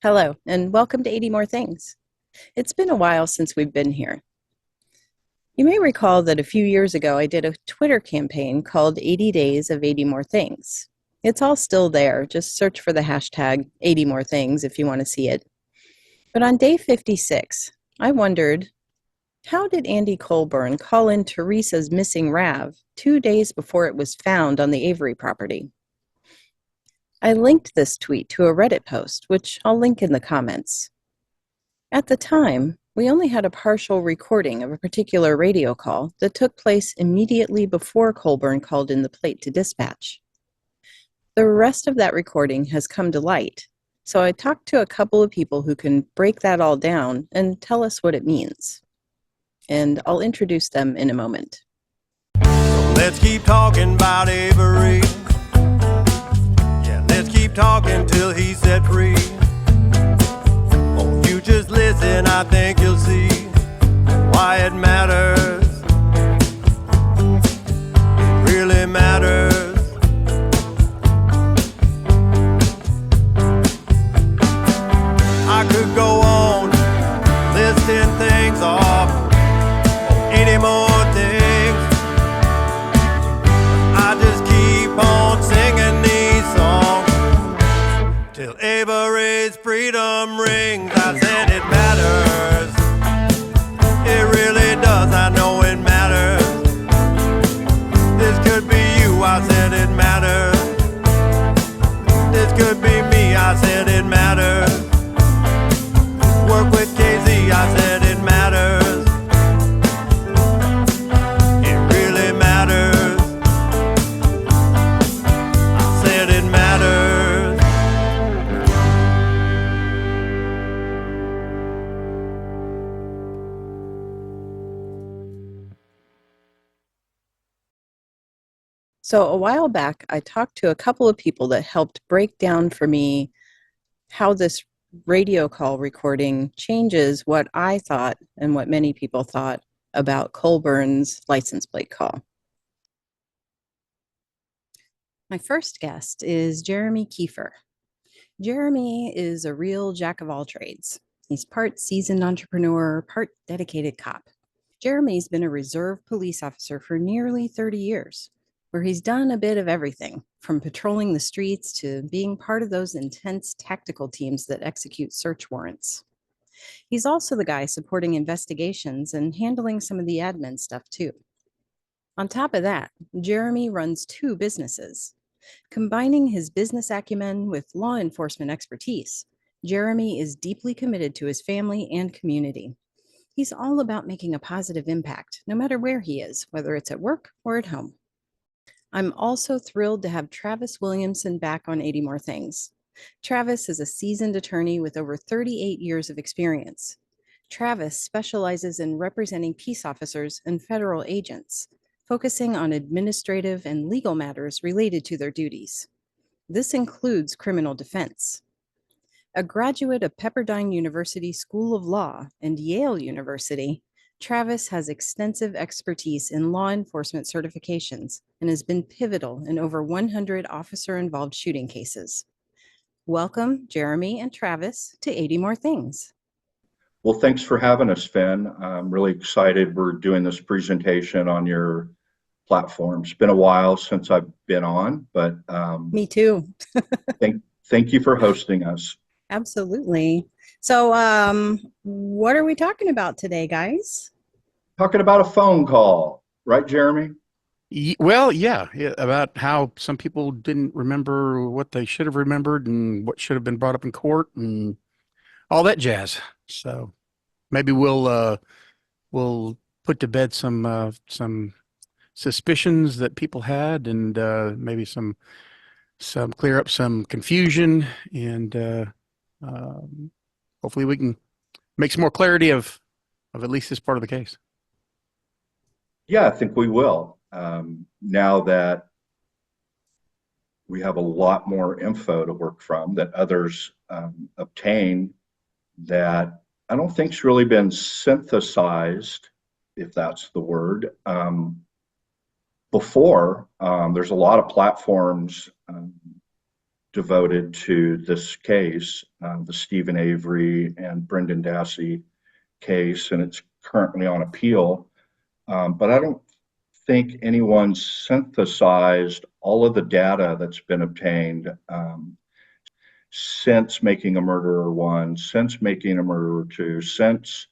Hello, and welcome to 80 More Things. It's been a while since we've been here. You may recall that a few years ago I did a Twitter campaign called 80 Days of 80 More Things. It's all still there. Just search for the hashtag 80 More Things if you want to see it. But on day 56, I wondered, how did Andy Colburn call in Teresa's missing RAV 2 days before it was found on the Avery property? I linked this tweet to a Reddit post, which I'll link in the comments. At the time, we only had a partial recording of a particular radio call that took place immediately before Colburn called in the plate to dispatch. The rest of that recording has come to light, so I talked to a couple of people who can break that all down and tell us what it means. And I'll introduce them in a moment. Let's keep talking about Avery. Yeah, let's keep talking till he's set free. Oh, you just listen, I think you'll see why it matters. It really matters. I could go on listing things off, 80 more things. I just keep on singing these songs till Avery's freedom rings. I said it matters. It really does. I know it matters. This could be you. I said it matters. This could be me. I said it matters. Work with KZ. I said it matters. It really matters. I said it matters. So a while back, I talked to a couple of people that helped break down for me how this radio call recording changes what I thought and what many people thought about Colburn's license plate call. My first guest is Jeremy Kiefer. Jeremy is a real jack of all trades. He's part seasoned entrepreneur, part dedicated cop. Jeremy's been a reserve police officer for nearly 30 years, where he's done a bit of everything, from patrolling the streets to being part of those intense tactical teams that execute search warrants. He's also the guy supporting investigations and handling some of the admin stuff too. On top of that, Jeremy runs 2 businesses. Combining his business acumen with law enforcement expertise, Jeremy is deeply committed to his family and community. He's all about making a positive impact, no matter where he is, whether it's at work or at home. I'm also thrilled to have Travis Williamson back on 80 More Things. Travis is a seasoned attorney with over 38 years of experience. Travis specializes in representing peace officers and federal agents, focusing on administrative and legal matters related to their duties. This includes criminal defense. A graduate of Pepperdine University School of Law and Yale University, Travis has extensive expertise in law enforcement certifications and has been pivotal in over 100 officer-involved shooting cases. Welcome, Jeremy and Travis, to 80 More Things. Well, thanks for having us, Finn. I'm really excited we're doing this presentation on your platform. It's been a while since I've been on, but Me too. thank you for hosting us. Absolutely. So what are we talking about today, guys? Talking about a phone call, right, Jeremy? Well, yeah, about how some people didn't remember what they should have remembered and what should have been brought up in court and all that jazz. So maybe we'll put to bed some suspicions that people had, and maybe some clear up some confusion, and hopefully we can make some more clarity of at least this part of the case. Yeah, I think we will. Now that we have a lot more info to work from that others obtain, that I don't think's really been synthesized, if that's the word, before. There's a lot of platforms devoted to this case, the Stephen Avery and Brendan Dassey case, and it's currently on appeal. But I don't think anyone synthesized all of the data that's been obtained since Making a Murderer 1, since Making a Murderer 2, since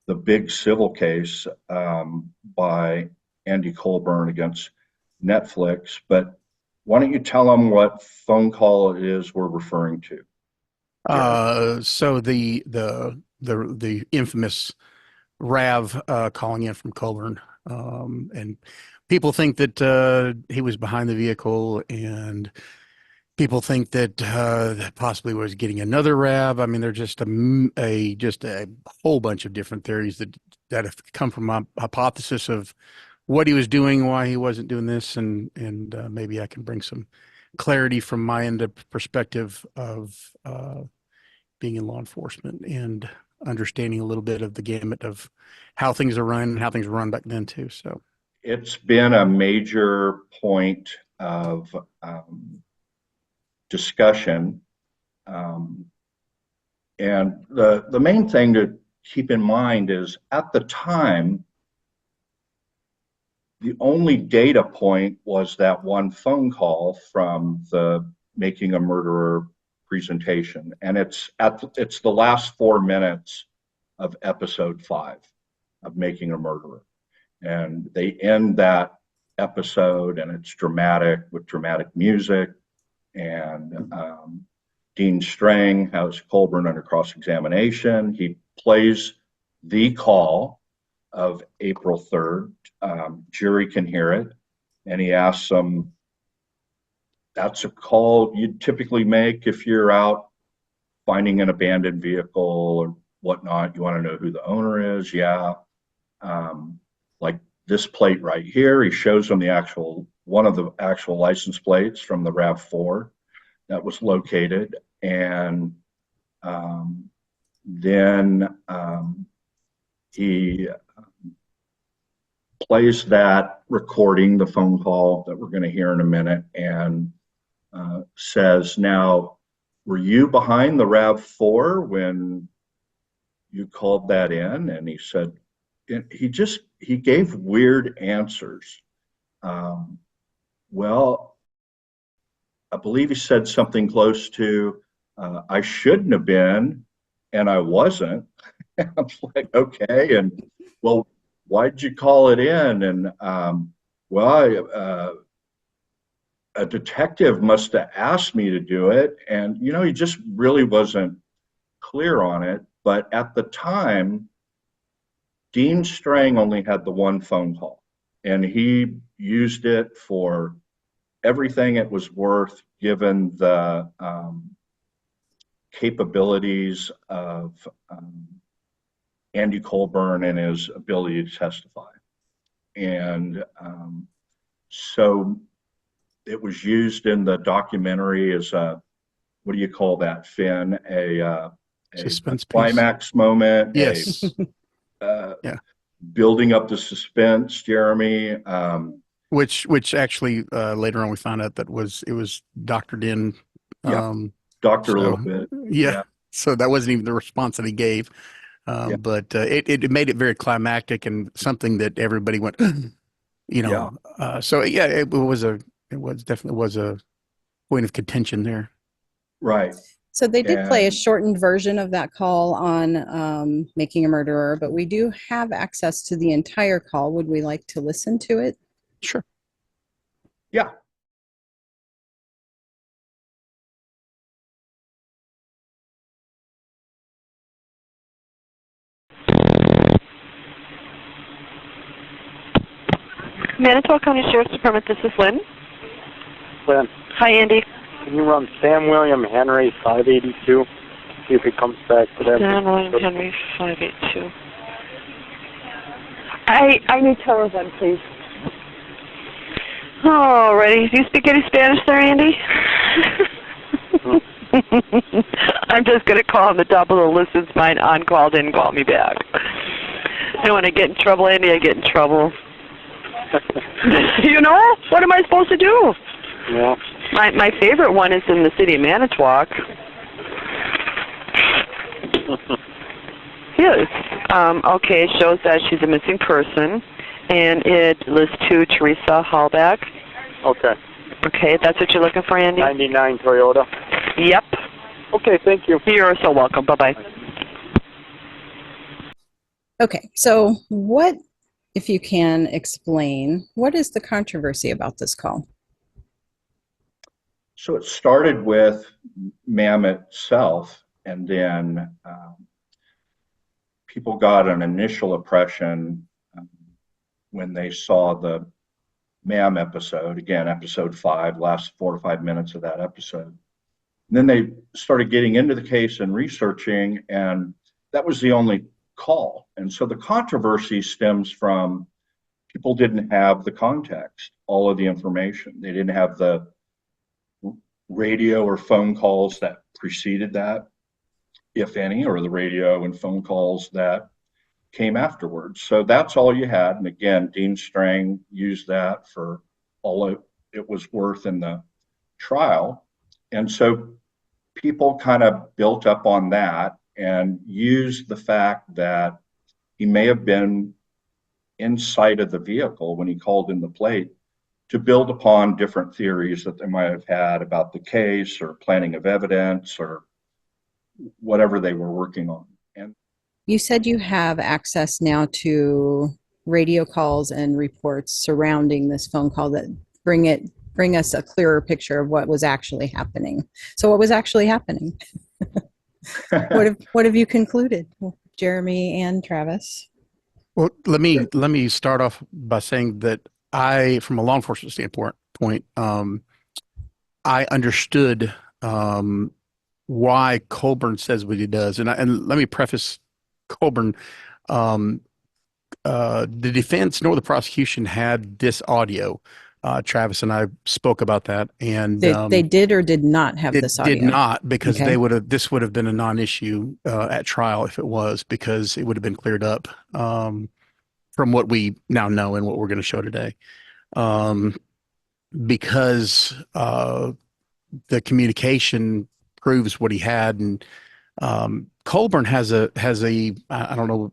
the big civil case by Andy Colburn against Netflix. But why don't you tell them what phone call it is we're referring to? So the infamous Rav calling in from Colburn, and people think that he was behind the vehicle, and people think that possibly was getting another Rav. I mean, there's just a whole bunch of different theories that have come from a hypothesis of what he was doing, why he wasn't doing this, and maybe I can bring some clarity from my end of perspective of being in law enforcement and understanding a little bit of the gamut of how things are run and how things were run back then too. So it's been a major point of discussion, and the main thing to keep in mind is at the time, the only data point was that one phone call from the Making a Murderer presentation, and it's the last 4 minutes of episode 5 of Making a Murderer, and they end that episode, and it's dramatic with dramatic music, and Dean Strang has Colburn under cross-examination. He plays the call of April 3rd. Jury can hear it, and he asks them, that's a call you'd typically make if you're out finding an abandoned vehicle or whatnot. You want to know who the owner is? Yeah. Like this plate right here, he shows them one of the actual license plates from the RAV4 that was located. And then he plays that recording, the phone call that we're going to hear in a minute, and says, now, were you behind the RAV4 when you called that in? And he said, he gave weird answers. Well, I believe he said something close to, I shouldn't have been, and I wasn't. And I'm like, okay, and well, why'd you call it in? And a detective must have asked me to do it. And, he just really wasn't clear on it. But at the time, Dean Strang only had the one phone call, and he used it for everything it was worth, given the capabilities of Andy Colburn and his ability to testify. And so it was used in the documentary as what do you call that, Finn? A suspense climax moment. Yes. Yeah. Building up the suspense, Jeremy. Which actually later on we found out that it was doctored in. Doctored a little bit. Yeah. So that wasn't even the response that he gave. But it made it very climactic and something that everybody went, So yeah, it definitely was a point of contention there. Right. So they did play a shortened version of that call on Making a Murderer, but we do have access to the entire call. Would we like to listen to it? Sure. Yeah. Manitowoc County Sheriff's Department, this is Lynn. Lynn. Hi, Andy. Can you run Sam William Henry 582? See if it comes back to that. Sam William Henry 582. I need telephone, please. Alrighty. Do you speak any Spanish there, Andy? I'm just going to call on the top of the list since mine on-call didn't call me back. And when I get in trouble, Andy, I get in trouble. What am I supposed to do? Yeah. My favorite one is in the city of Manitowoc. Yes. Okay, it shows that she's a missing person, and it lists to Teresa Hallback. Okay. Okay, that's what you're looking for, Andy? 99 Toyota. Yep. Okay, thank you. You're so welcome. Bye-bye. Okay, so what, if you can explain, what is the controversy about this call? So it started with MAM itself, and then people got an initial impression when they saw the MAM episode, again, episode 5, last 4 to 5 minutes of that episode. And then they started getting into the case and researching, and that was the only call. And so the controversy stems from people didn't have the context, all of the information. They didn't have the radio or phone calls that preceded that, if any, or the radio and phone calls that came afterwards. So that's all you had. And again, Dean Strang used that for all it was worth in the trial. And so people kind of built up on that and used the fact that he may have been inside of the vehicle when he called in the plate to build upon different theories that they might have had about the case or planning of evidence or whatever they were working on. And You said you have access now to radio calls and reports surrounding this phone call that bring us a clearer picture of what was actually happening. So what was actually happening? What have you concluded, Jeremy and Travis? Well, let me start off by saying that from a law enforcement standpoint, I understood why Colburn says what he does, and let me preface Colburn. The defense nor the prosecution had this audio. Travis and I spoke about that, and They did or did not have this audio? Did not, because Okay. this would have been a non-issue at trial if it was, because it would have been cleared up from what we now know and what we're going to show today. Because the communication proves what he had, and Colburn has a I don't know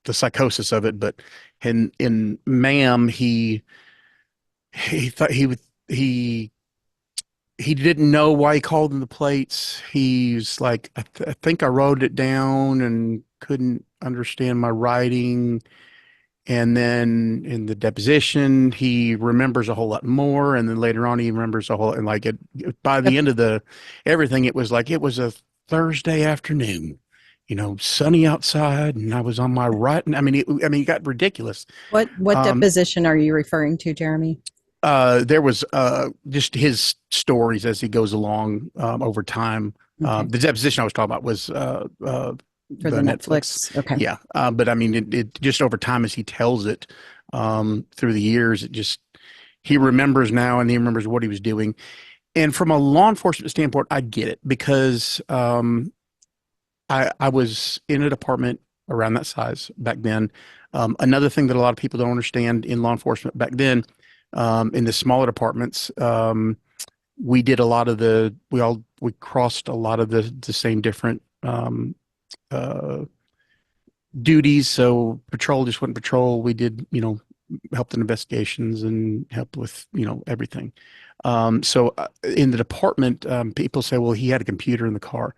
the psychosis of it, but in MAM he thought he didn't know why he called in the plates. He's like, I think I wrote it down and couldn't understand my writing. And then in the deposition, he remembers a whole lot more. And then later on, he remembers a whole, and like by the end of everything, it was like, it was a Thursday afternoon, sunny outside, and I was on my right. And I mean, it got ridiculous. What deposition are you referring to, Jeremy? There was just his stories as he goes along over time. Okay. The deposition I was talking about was For the Netflix. Okay. Yeah. But I mean, it just over time as he tells it through the years, he remembers now, and he remembers what he was doing. And from a law enforcement standpoint, I get it, because I was in a department around that size back then. Another thing that a lot of people don't understand in law enforcement back then, in the smaller departments, we did a lot of we crossed a lot of the same different duties. So patrol just went patrol. We did, helped in investigations and helped with, everything. So in the department, people say, well, he had a computer in the car.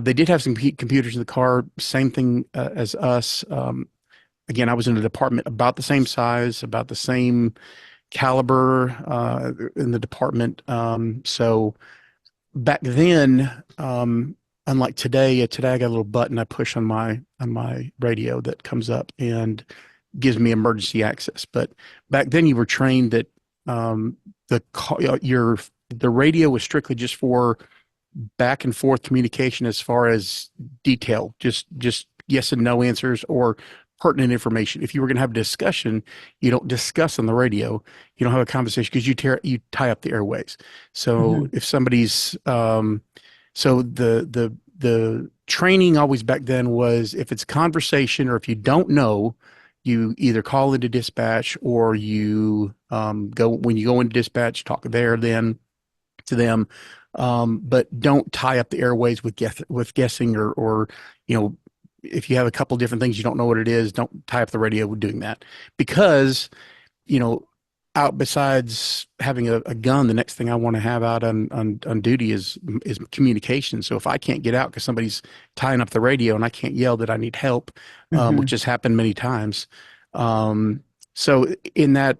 They did have some computers in the car, same thing as us. Again, I was in a department about the same size, about the same caliber in the department. So back then, unlike today I got a little button I push on my radio that comes up and gives me emergency access. But back then you were trained that the radio was strictly just for back and forth communication as far as detail, just yes and no answers or pertinent information. If you were going to have a discussion, you don't discuss on the radio. You don't have a conversation because you tie up the airways. So if somebody's so the training always back then was, if it's conversation or if you don't know, you either call into dispatch or you when you go into dispatch, talk there then. to them. But don't tie up the airways with guessing or, you know, if you have a couple different things, you don't know what it is, don't tie up the radio with doing that, because, you know, out besides having a gun, the next thing I want to have out on duty is communication. So if I can't get out because somebody's tying up the radio and I can't yell that I need help, which has happened many times. So in that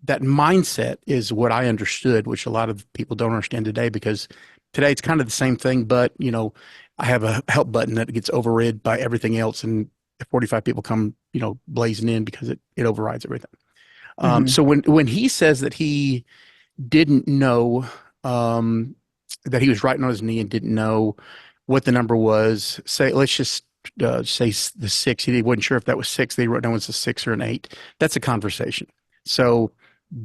mindset is what I understood, which a lot of people don't understand today, because today it's kind of the same thing, but, you know, I have a help button that gets overrid by everything else, and 45 people come, you know, blazing in because it overrides everything. So when he says that he didn't know, that he was writing on his knee and didn't know what the number was, say, let's just say the 6, he wasn't sure if that was 6, they wrote down was a 6 or an 8. That's a conversation. So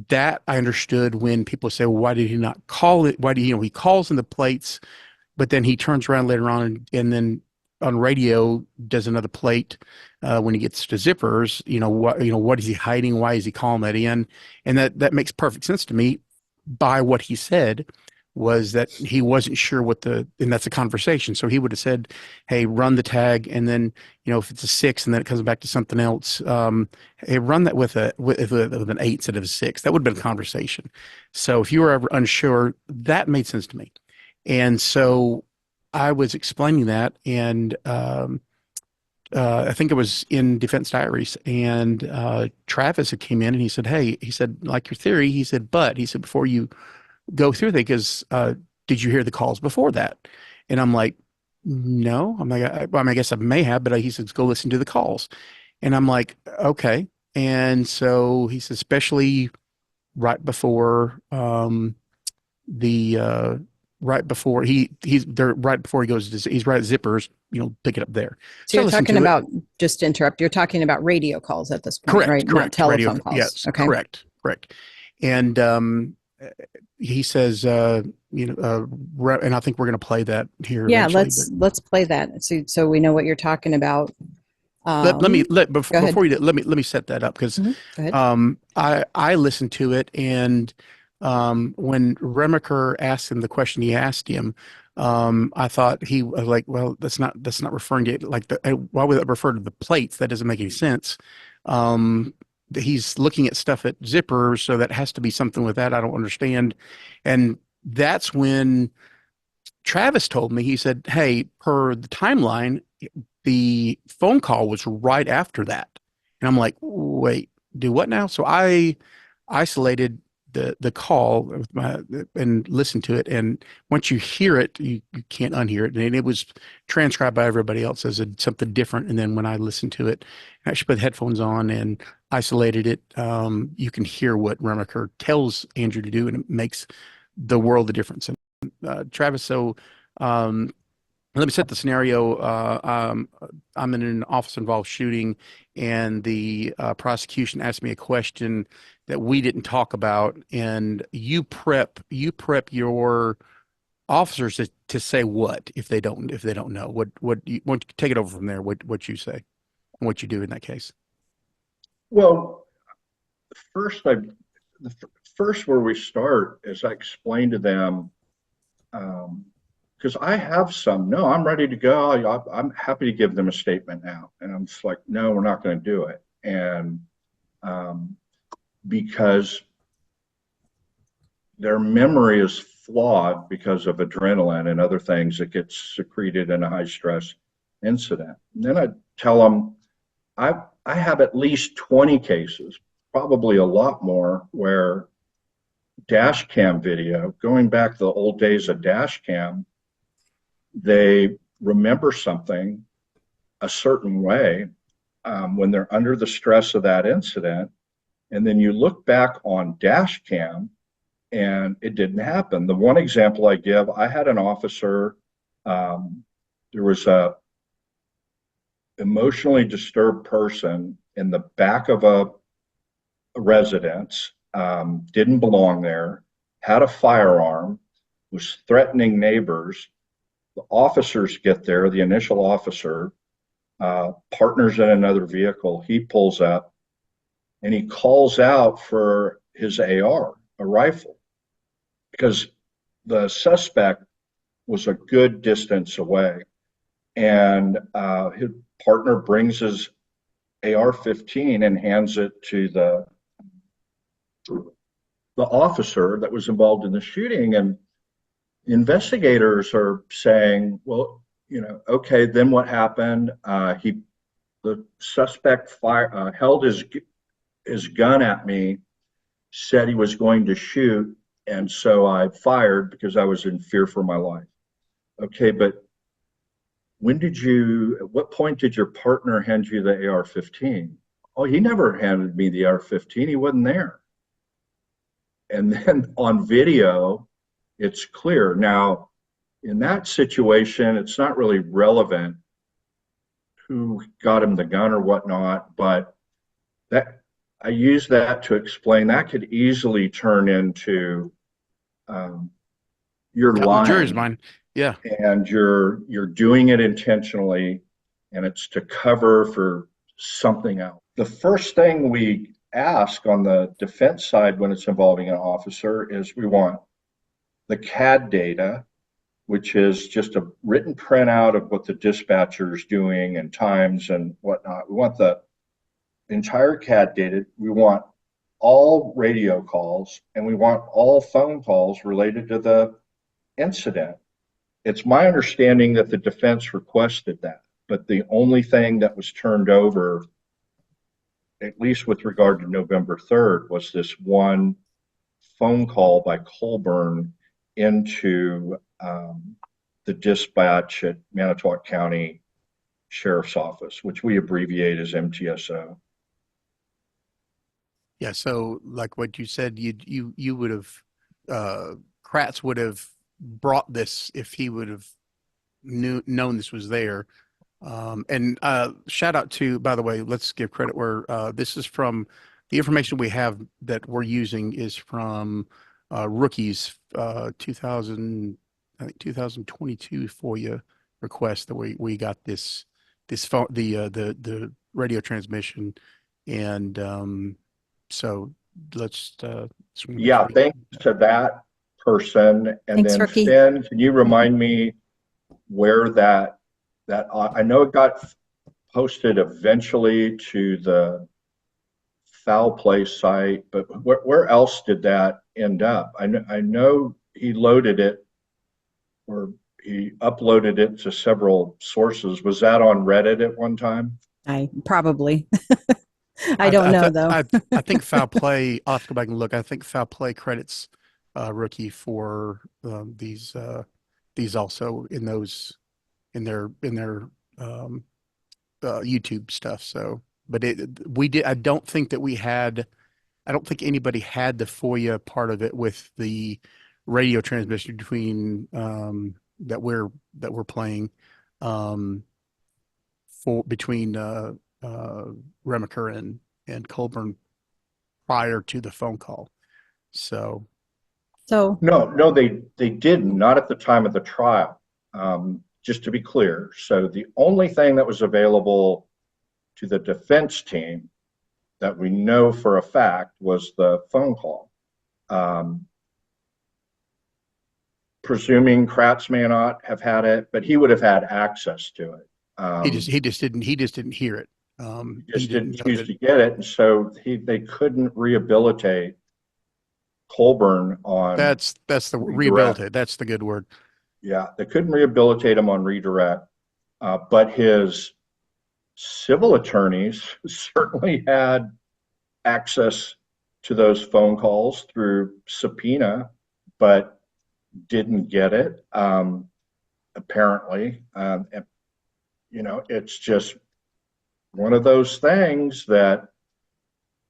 that I understood when people say, well, why did he not call it? Why do you know, he calls in the plates, but then he turns around later on and then on radio does another plate when he gets to zippers. You know what is he hiding? Why is he calling that in? And that makes perfect sense to me. By what he said was that he wasn't sure and that's a conversation. So he would have said, "Hey, run the tag," and then, you know, if it's a 6 and then it comes back to something else, hey, run that with an 8 instead of a 6. That would have been a conversation. So if you were ever unsure, that made sense to me. And so I was explaining that, and I think it was in Defense Diaries, and Travis had came in and he said, "Hey," he said, "like your theory," he said, "but," he said, "before you go through that, because did you hear the calls before that?" And I'm like, "No." I'm like, I guess I may have, but he says, "Go listen to the calls." And I'm like, "Okay." And so he says, especially right before right before he's there, right before he goes to, he's right at zippers, you know, pick it up there. So you're listen talking to it. about, just to interrupt, you're talking about radio calls at this point, Correct, right? Not correct. telephone Radio, calls. yes, Okay. correct. And he says, you know, and I think we're going to play that here Yeah, eventually. let's play that so we know what you're talking about. Let me before you do, let me set that up, because Go ahead. I listened to it, and when Remaker asked him the question he asked him, I thought he was like, well, that's not referring to it like why would that refer to the plates? That doesn't make any sense. He's looking at stuff at zippers, so that has to be something with that. I don't understand. And that's when Travis told me, he said, "Hey, per the timeline, the phone call was right after that." And I'm like, "Wait, do what now?" So I isolated the call with and listened to it. And once you hear it, you can't unhear it. And it was transcribed by everybody else as something different. And then when I listened to it, I actually put headphones on and isolated it. You can hear what Remaker tells Andrew to do, and it makes the world of difference. And Travis, so let me set the scenario. I'm in an office-involved shooting, and the prosecution asked me a question that we didn't talk about, and you prep your officers to say what if they don't know what you take it over from there. What you say and what you do in that case. Well, first where we start is I explain to them, because I have some, no, I'm ready to go. I'm happy to give them a statement now. And I'm just like, no, we're not going to do it. And because their memory is flawed because of adrenaline and other things that gets secreted in a high stress incident. And then I tell them, I have at least 20 cases, probably a lot more, where dash cam video, going back to the old days of dash cam, they remember something a certain way when they're under the stress of that incident. And then you look back on dash cam and it didn't happen. The one example I give, I had an officer, there was a emotionally disturbed person in the back of a residence, didn't belong there, had a firearm, was threatening neighbors. The officers get there, the initial officer, partners in another vehicle. He pulls up and he calls out for his AR, a rifle, because the suspect was a good distance away, and his partner brings his AR-15 and hands it to the officer that was involved in the shooting. And investigators are saying, well, okay, then what happened? The suspect held his gun at me, said he was going to shoot, and so I fired because I was in fear for my life. Okay, but at what point did your partner hand you the AR-15? Oh, he never handed me the AR-15. He wasn't there. And then on video, it's clear. Now, in that situation, it's not really relevant who got him the gun or whatnot, but that I use that to explain that could easily turn into you're lying. Jury's mind. Yeah. And you're doing it intentionally, and it's to cover for something else. The first thing we ask on the defense side when it's involving an officer is we want the CAD data, which is just a written printout of what the dispatcher is doing and times and whatnot. We want the entire CAD data. We want all radio calls, and we want all phone calls related to the incident. It's my understanding that the defense requested that, but the only thing that was turned over, at least with regard to November 3rd, was this one phone call by Colburn into the dispatch at Manitowoc County Sheriff's Office, which we abbreviate as MTSO. Yeah. So like what you said, you would have, Kratz would have brought this if he would have known this was there. And shout out to, by the way, let's give credit where this is from. The information we have that we're using is from Rookie's 2022 FOIA request that we got this phone, the radio transmission, and so let's yeah, thanks to that person. And Thanks, then Rookie. Finn, can you remind me where that I know it got posted eventually to the Foul Play site, but where else did that end up? I know he loaded it, or he uploaded it to several sources. Was that on Reddit at one time? I probably. I don't know though. I think Foul Play, I'll have to go back and look. I think Foul Play credits Rookie for these also in their YouTube stuff. So, but I don't think anybody had the FOIA part of it with the radio transmission between that we're playing between Remacher and Colburn prior to the phone call. So no, they didn't, not at the time of the trial. Just to be clear. So the only thing that was available to the defense team that we know for a fact was the phone call. Presuming Kratz may not have had it, but he would have had access to it. He just didn't hear it. He didn't choose to get it, and so they couldn't rehabilitate Colburn on. That's the rehabilitate. That's the good word. Yeah, they couldn't rehabilitate him on redirect, but his civil attorneys certainly had access to those phone calls through subpoena, but didn't get it, apparently. It's just one of those things that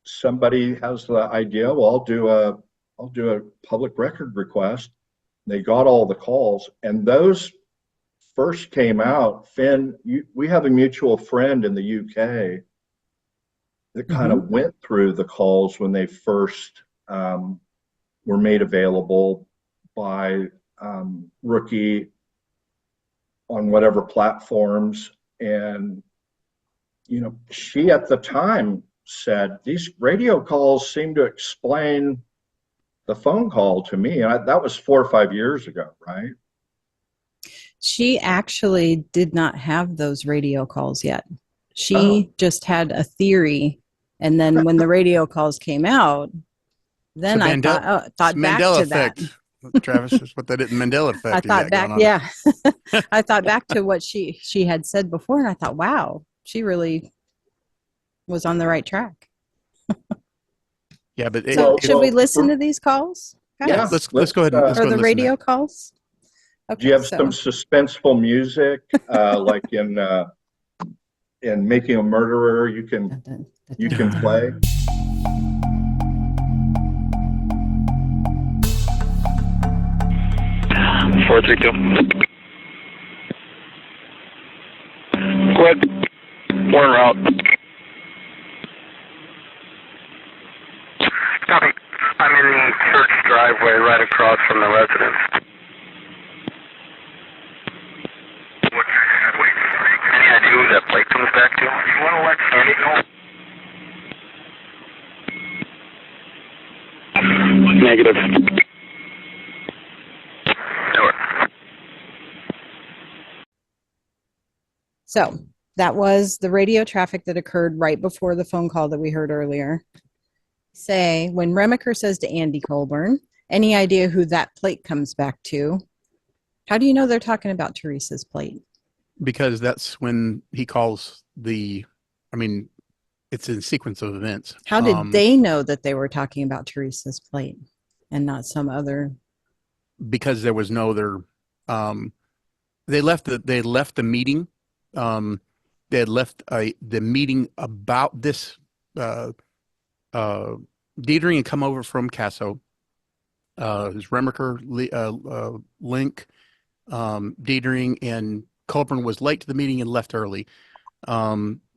somebody has the idea, well, I'll do a public record request. They got all the calls, and those first came out. Finn, we have a mutual friend in the UK that kind of went through the calls when they first were made available by Rookie on whatever platforms. And, she at the time said, these radio calls seem to explain the phone call to me, and that was 4 or 5 years ago, right? She actually did not have those radio calls yet. She Oh. just had a theory. And then when the radio calls came out, then I thought back Mandela to effect. that. Travis is what that is. Mandela effect. I you thought got back, going on. yeah. I thought back to what she had said before, and I thought, wow, she really was on the right track. Yeah, but So should we well, listen to these calls? guys? yeah, let's go ahead and let's Or go the and listen to radio that. calls? Okay, do you have so some suspenseful music, like in Making a Murderer? You can play. 432. Quick. We're en route. Copy. I'm in the church driveway right across from the residence. Any idea who that plate comes back to? You want to let Sandy know? Negative. So that was the radio traffic that occurred right before the phone call that we heard earlier. Say, when Remaker says to Andy Colburn, any idea who that plate comes back to? How do you know they're talking about Teresa's plate? Because that's when he calls it's in sequence of events. How did they know that they were talking about Teresa's plate and not some other? Because there was no other, they left the meeting. They had left the meeting about this, Dieter and come over from Casso, his Remaker, Link, Dieter and Colburn was late to the meeting and left early.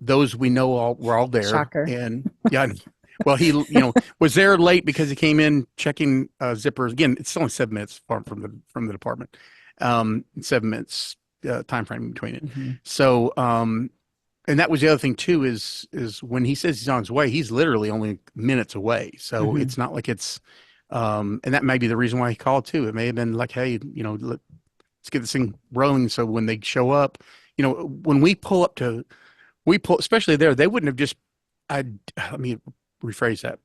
Those we know were all there. Shocker. And yeah, well, he was there late because he came in checking zippers. Again, it's only 7 minutes from the department. 7 minutes time frame between it. Mm-hmm. So and that was the other thing too, is when he says he's on his way, he's literally only minutes away. So Mm-hmm. it's not like it's and that may be the reason why he called too. It may have been like, hey, let's get this thing rolling. So when they show up, when we pull, especially there, they wouldn't have just, let me rephrase that.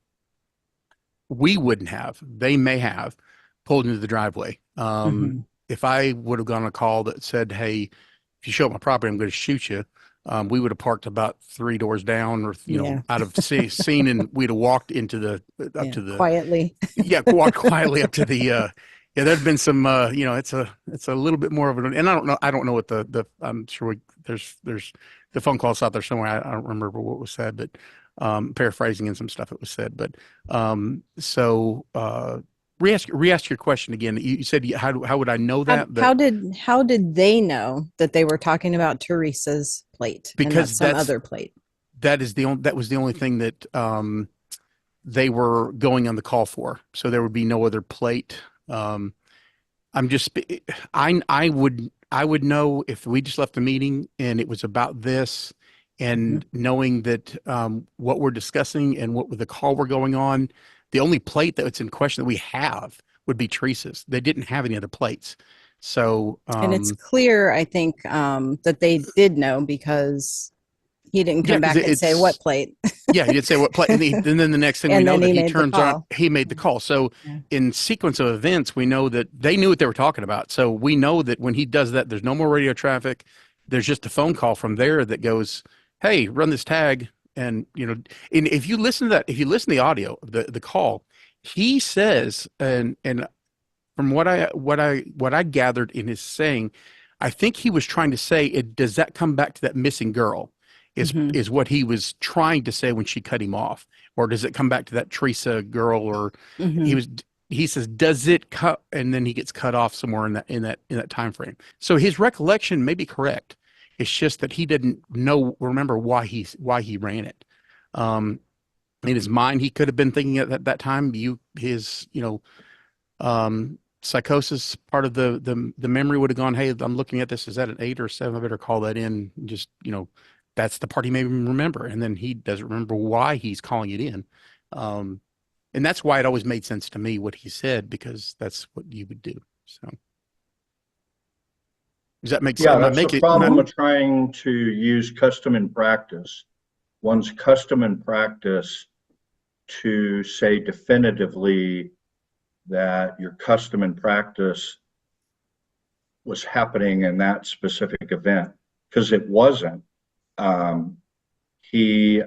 We wouldn't have, they may have pulled into the driveway. Mm-hmm. If I would have gone on a call that said, hey, if you show up my property, I'm going to shoot you. We would have parked about 3 doors down or, out of scene, and we'd have walked into to the quietly. Yeah. Walk quietly up to the, there'd been some, it's a little bit more of an, and I don't know what I'm sure there's the phone calls out there somewhere. I don't remember what was said, but, paraphrasing and some stuff that was said, but, re-ask your question again. You said, how would I know that? How did they know that they were talking about Teresa's plate Because and not some other plate? That was the only thing that, they were going on the call for. So there would be no other plate. I would know if we just left the meeting and it was about this, and knowing that what we're discussing and what the call we're going on, the only plate that's in question that we have would be Teresa's. They didn't have any other plates. So and it's clear, I think, that they did know, because he didn't come back and say what plate. Yeah, he did say what plate, and then the next thing we know that he turns on, he made the call. So in sequence of events, we know that they knew what they were talking about. So we know that when he does that, there's no more radio traffic. There's just a phone call from there that goes, hey, run this tag. And, and if you listen to that, if you listen to the audio of the call, he says, and from what I gathered in his saying, I think he was trying to say, does that come back to that missing girl? Is what he was trying to say when she cut him off, or does it come back to that Teresa girl? Or he says, does it cut? And then he gets cut off somewhere in that time frame. So his recollection may be correct. It's just that he didn't remember why he ran it. In his mind, he could have been thinking at that time, his psychosis part of the memory would have gone, hey, I'm looking at this. Is that an 8 or 7? I better call that in. Just, that's the part he may even remember. And then he doesn't remember why he's calling it in. And and that's why it always made sense to me what he said, because that's what you would do. So does that make sense? Yeah, Am I that's the making- problem with trying to use custom and practice. One's custom and practice to say definitively that your custom and practice was happening in that specific event, because it wasn't. He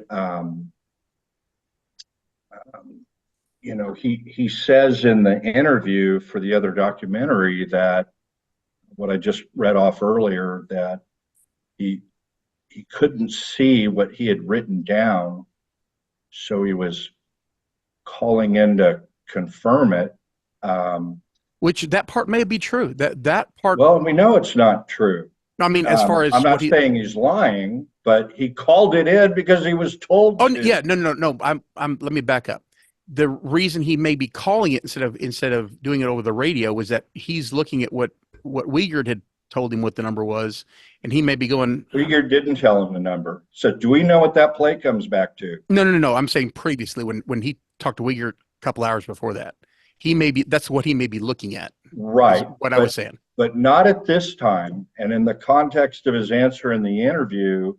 says in the interview for the other documentary that what I just read off earlier, that he couldn't see what he had written down, so he was calling in to confirm it. Which that part may be true. That part. Well, we know it's not true. I mean, as far as I'm not what he, saying he's lying, but he called it in because he was told oh to. yeah, no. Let me back up. The reason he may be calling it instead of doing it over the radio was that he's looking at what Wiegert had told him what the number was, and he may be going. Uyghur didn't tell him the number. So do we know what that play comes back to? No. I'm saying previously when he talked to Wiegert a couple hours before that, that's what he may be looking at. Right. What I was saying. But not at this time. And in the context of his answer in the interview,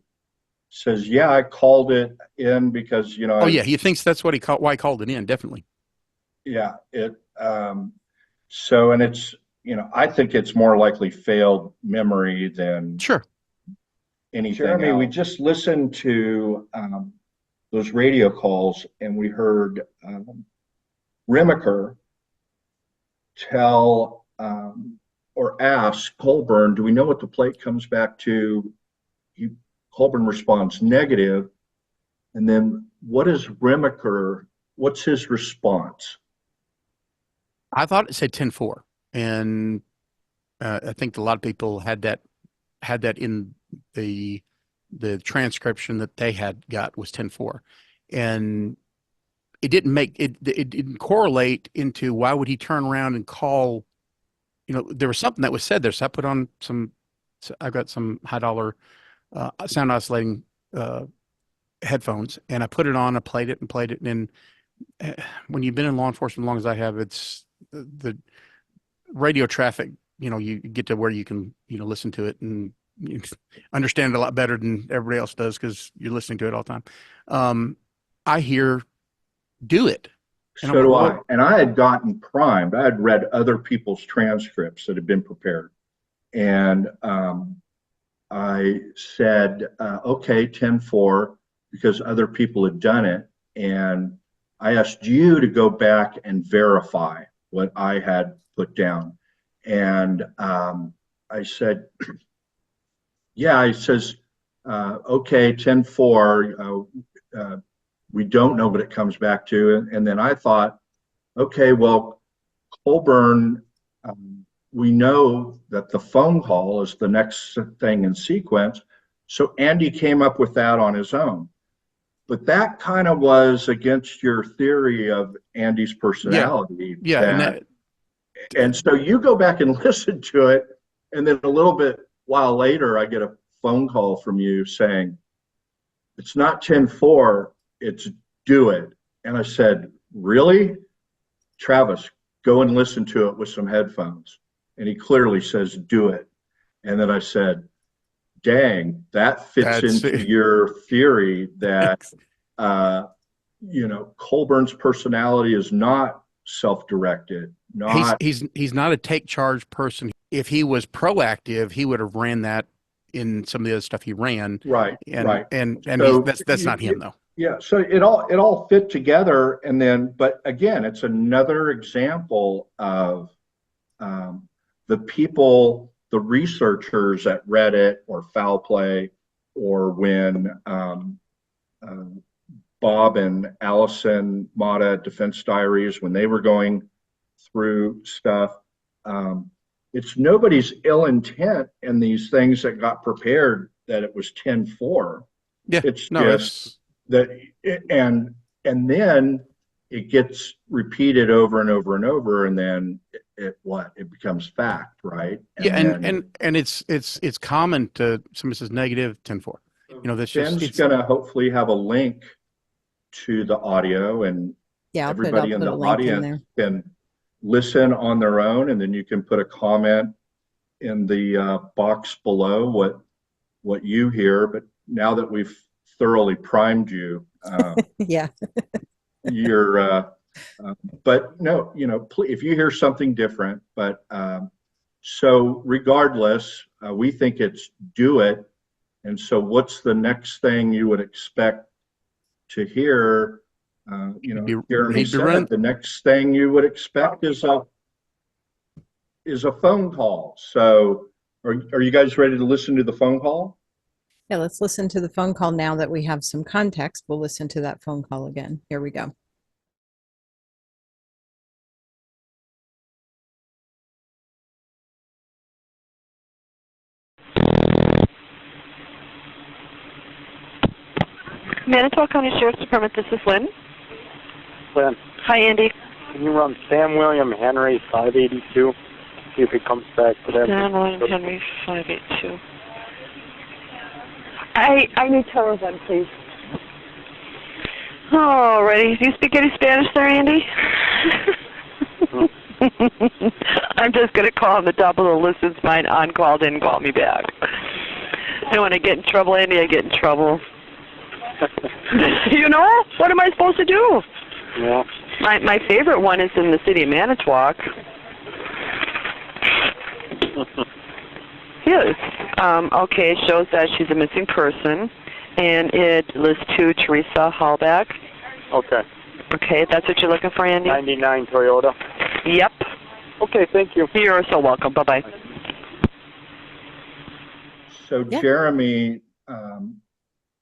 says, yeah, I called it in because, Oh yeah, he thinks that's what why he called it in, definitely. Yeah. So, and it's, I think it's more likely failed memory than Sure. anything. Jeremy, we just listened to those radio calls, and we heard Remaker tell or ask Colburn, do we know what the plate comes back to? Colburn responds negative. And then what's his response? I thought it said 10-4, and I think a lot of people had that in the transcription that they had got was 10-4, and it didn't make it didn't correlate into why would he turn around and call. There was something that was said there, so I put on I've got some high dollar sound oscillating headphones, and I put it on. I played it, and when you've been in law enforcement as long as I have, it's the radio traffic. You get to where you can listen to it and you understand it a lot better than everybody else does because you're listening to it all the time. I hear, do it. So do I. And I had gotten primed. I had read other people's transcripts that had been prepared. And I said, okay, 10-4, because other people had done it. And I asked you to go back and verify what I had put down. And I said, yeah, he says, okay, 10-4, we don't know what it comes back to. And then I thought, okay, well, Colburn, we know that the phone call is the next thing in sequence. So Andy came up with that on his own. But that kind of was against your theory of Andy's personality. Yeah. And so you go back and listen to it. And then a little bit while later, I get a phone call from you saying, it's not 10-4, it's do it. And I said, really? Travis, go and listen to it with some headphones. And he clearly says, do it. And then I said, dang, that fits into your theory that, Colburn's personality is not self-directed. He's not a take charge person. If he was proactive, he would have ran that in some of the other stuff he ran. Right. And So that's not him though. Yeah. So it all fit together. And then, but again, it's another example of the people, the researchers at Reddit or Foul Play, or when Bob and Allison Mata Defense Diaries, when they were going through stuff, it's nobody's ill intent in these things that got prepared that it was 10-4. Yeah, it's just that, and then it gets repeated over and over and over, and then it becomes fact, right? And it's common to somebody says negative 10-4. That's Ben's going to hopefully have a link to the audio, and Yeah, I'll everybody in put the a link in audience there. can listen on their own, and then you can put a comment in the box below what you hear. But now that we've thoroughly primed you, Yeah. you're but no, if you hear something different, but so regardless, we think it's do it. And so what's the next thing you would expect to hear? Jeremy Need to run. said the next thing you would expect is a phone call. So are you guys ready to listen to the phone call? Yeah, let's listen to the phone call now that we have some context. We'll listen to that phone call again. Here we go. Manitowoc County Sheriff's Department, this is Lynn. Lynn, Hi, Andy. can you run Sam William Henry 582? See if he comes back to that. Sam William Henry 582. I need telephone, please. Alrighty. Do you speak any Spanish there, Andy? I'm just going to call on the top of the list since mine on call didn't call me back. And when I get in trouble, Andy, I get in trouble. You know? What am I supposed to do? Yeah. My favorite one is in the city of Manitowoc. Yes. Okay, it shows that she's a missing person, and it lists to Teresa Hallback. Okay. Okay, that's what you're looking for, Andy? 99 Toyota. Yep. Okay, thank you. You're so welcome. Bye-bye. So Yeah. Jeremy,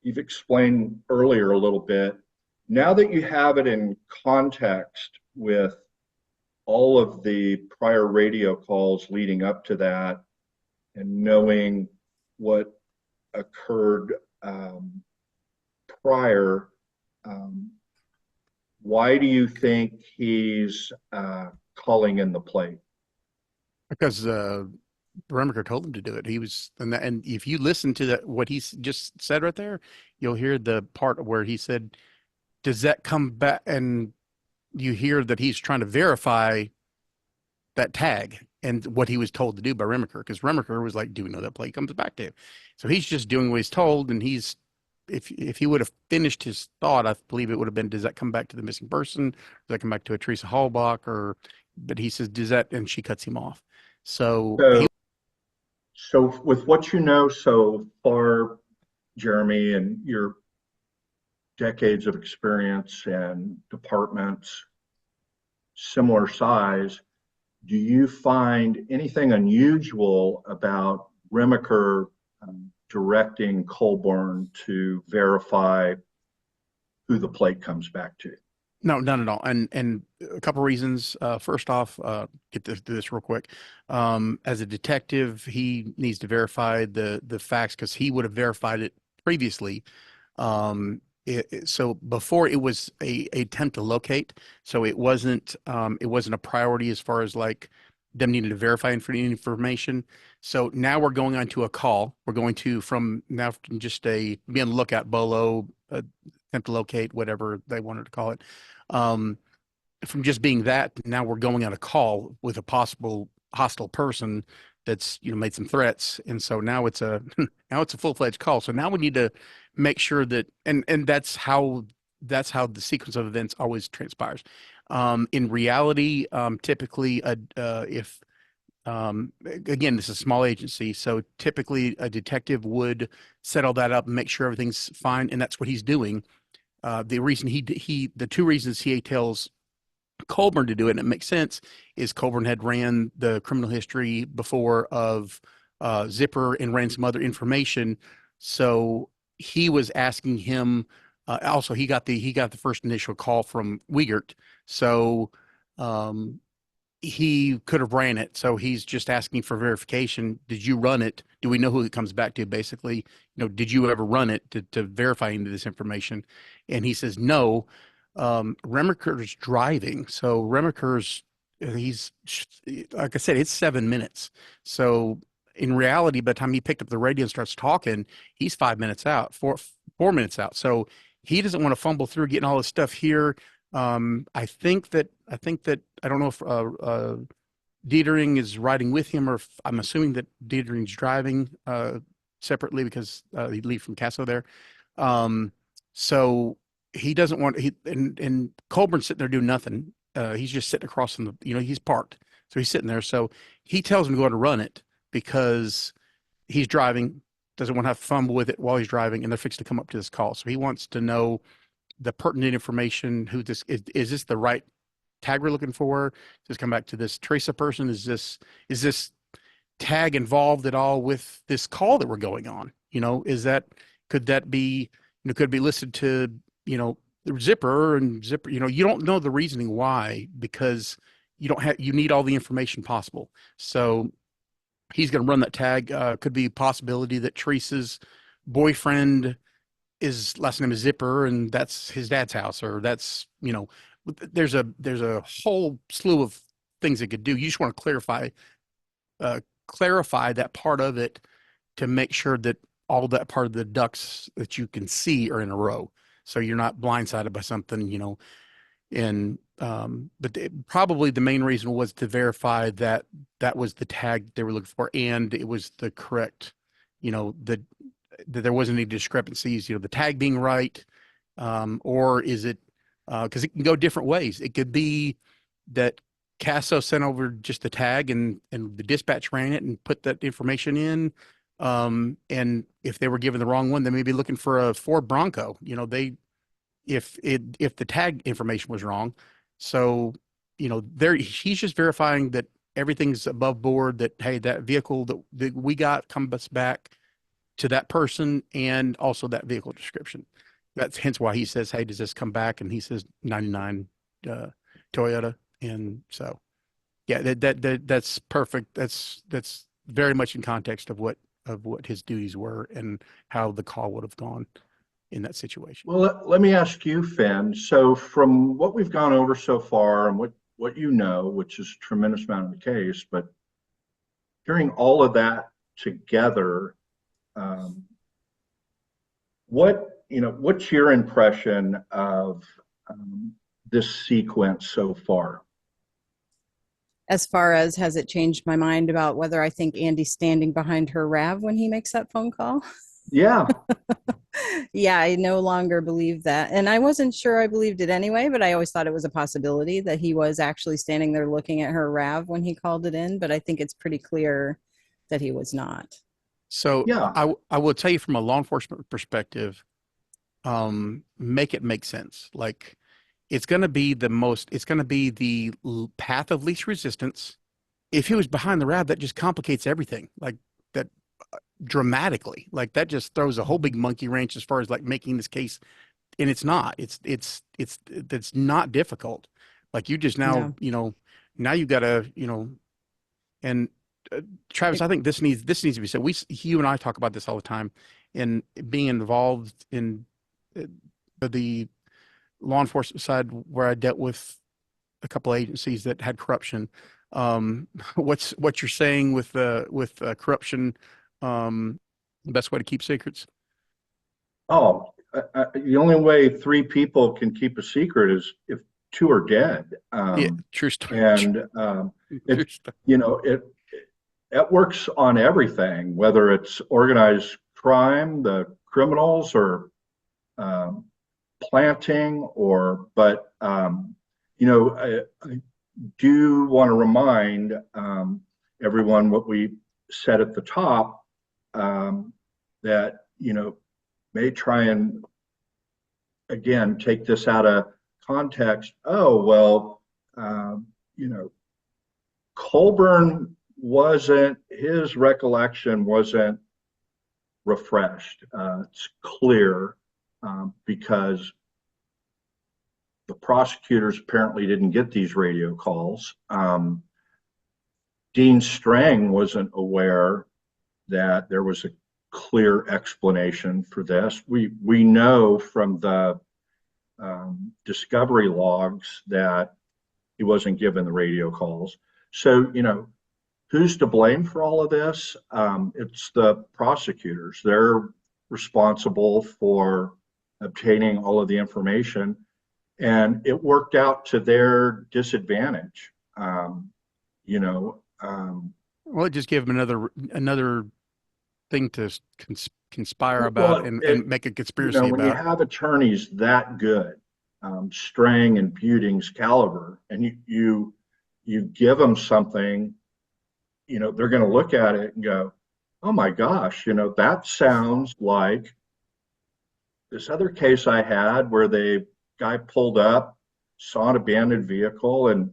you've explained earlier a little bit. Now that you have it in context with all of the prior radio calls leading up to that, and knowing what occurred prior, why do you think he's calling in the plate? Because Remaker told him to do it. He was, and if you listen to that, what he just said right there, you'll hear the part where he said, "Does that come back?" And you hear that he's trying to verify that tag and what he was told to do by Remaker, because Remaker was like, "Do we know that plate comes back to?" So he's just doing what he's told, and he's, if he would have finished his thought, I believe it would have been, "Does that come back to the missing person? Does that come back to a Teresa Hallbach?" Or, but he says, "Does that?" And she cuts him off. So with what you know so far, Jeremy, and your decades of experience and departments similar size, do you find anything unusual about Remaker directing Colburn to verify who the plate comes back to? No, not at all. And a couple reasons. First off, get this real quick. As a detective, he needs to verify the facts because he would have verified it previously. So before it was a attempt to locate, so it wasn't a priority as far as like them needing to verify information. So now we're going on to a call. We're going to from just be on the lookout, BOLO, attempt to locate, whatever they wanted to call it. From just being that, now we're going on a call with a possible hostile person that's made some threats, and so now it's a full-fledged call. So now we need to make sure that and that's how the sequence of events always transpires. In reality, typically, if again, this is a small agency, so typically a detective would set all that up and make sure everything's fine, and that's what he's doing. The two reasons he tells Colburn to do it, and it makes sense, is Colburn had ran the criminal history before of Zipper and ran some other information, so he was asking him. Also, he got the first initial call from Wiegert, so he could have ran it. So he's just asking for verification. Did you run it? Do we know who it comes back to? Basically, did you ever run it to verify into this information? And he says no. Remaker's driving, so he's like I said, it's 7 minutes. So in reality, by the time he picked up the radio and starts talking, he's 5 minutes out, 4 minutes out. So he doesn't want to fumble through getting all this stuff here, I think that I don't know if Dietering is riding with him, or if, I'm assuming that Dietering's driving separately because he leave from Casso there. Um, so he doesn't want and Colburn's sitting there doing nothing. He's just sitting across from he's parked, so he's sitting there. So he tells him to go out and run it because he's driving, doesn't want to have to fumble with it while he's driving, and they're fixed to come up to this call. So he wants to know the pertinent information. Who this is this the right tag we're looking for? Just come back to this Teresa person. Is this tag involved at all with this call that we're going on? Could that be, could it be listed to, the zipper and zipper, you don't know the reasoning why, because you need all the information possible. So he's going to run that tag. Could be a possibility that Teresa's boyfriend, his last name is Zipper, and that's his dad's house, or that's, there's a whole slew of things it could do. You just want to clarify that part of it to make sure that all that part of the ducks that you can see are in a row, so you're not blindsided by something, and probably the main reason was to verify that that was the tag they were looking for, and it was the correct, that there wasn't any discrepancies, the tag being right, or is it, because it can go different ways. It could be that Casso sent over just the tag and the dispatch ran it and put that information in. And if they were given the wrong one, they may be looking for a Ford Bronco. If the tag information was wrong. So, he's just verifying that everything's above board, that, hey, that vehicle that we got comes back to that person, and also that vehicle description. That's hence why he says, hey, does this come back? And he says 99 Toyota. And so, yeah, that's perfect. That's very much in context of what his duties were and how the call would have gone in that situation. Well, let me ask you, Finn. So from what we've gone over so far and what which is a tremendous amount of the case, but hearing all of that together, what's your impression of this sequence so far? As far as, has it changed my mind about whether I think Andy's standing behind her RAV when he makes that phone call? Yeah. Yeah, I no longer believe that. And I wasn't sure I believed it anyway, but I always thought it was a possibility that he was actually standing there looking at her RAV when he called it in. But I think it's pretty clear that he was not. So yeah, I will tell you from a law enforcement perspective, make it make sense. Like, it's going to be the path of least resistance. If he was behind the RAV, that just complicates everything, like that dramatically. Like, that just throws a whole big monkey wrench as far as like making this case. And it's not, it's not difficult. Like, you just now, No. Now you got to, and Travis, I think this needs to be said. You and I talk about this all the time, in being involved in the law enforcement side, where I dealt with a couple of agencies that had corruption. What you're saying with corruption, the best way to keep secrets? The only way 3 people can keep a secret is if 2 are dead. Yeah, true story. And it works on everything, whether it's organized crime, the criminals, or planting, but I do want to remind everyone what we said at the top, that may try and again take this out of context. Oh, well, Colburn his recollection wasn't refreshed. It's clear, because the prosecutors apparently didn't get these radio calls. Dean Strang wasn't aware that there was a clear explanation for this. We know from the discovery logs that he wasn't given the radio calls. So, who's to blame for all of this? It's the prosecutors. They're responsible for obtaining all of the information. and it worked out to their disadvantage. You know, Well, it just gave them another thing to conspire well, about and make a you know, conspiracy when you about. have attorneys that good, Strang and Buting's caliber, and you give them something, you know, they're going to look at it and go, "Oh my gosh, you know, that sounds like this other case I had where the guy pulled up, saw an abandoned vehicle, and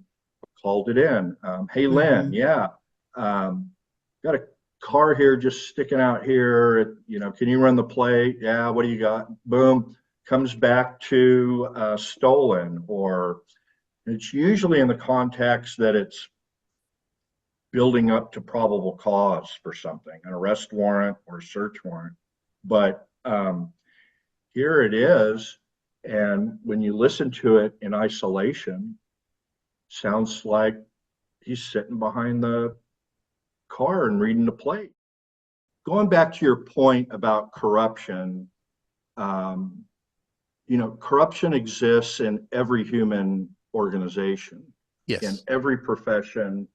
called it in. Hey, Lynn, yeah, got a car here just sticking out here. You know, can you run the plate? Yeah, what do you got? Boom, comes back to stolen, or it's usually in the context that it's building up to probable cause for something, an arrest warrant or a search warrant. But here it is, and when you listen to it in isolation, sounds like he's sitting behind the car and reading the plate. Going back to your point about corruption, you know, corruption exists in every human organization, in Yes. every profession,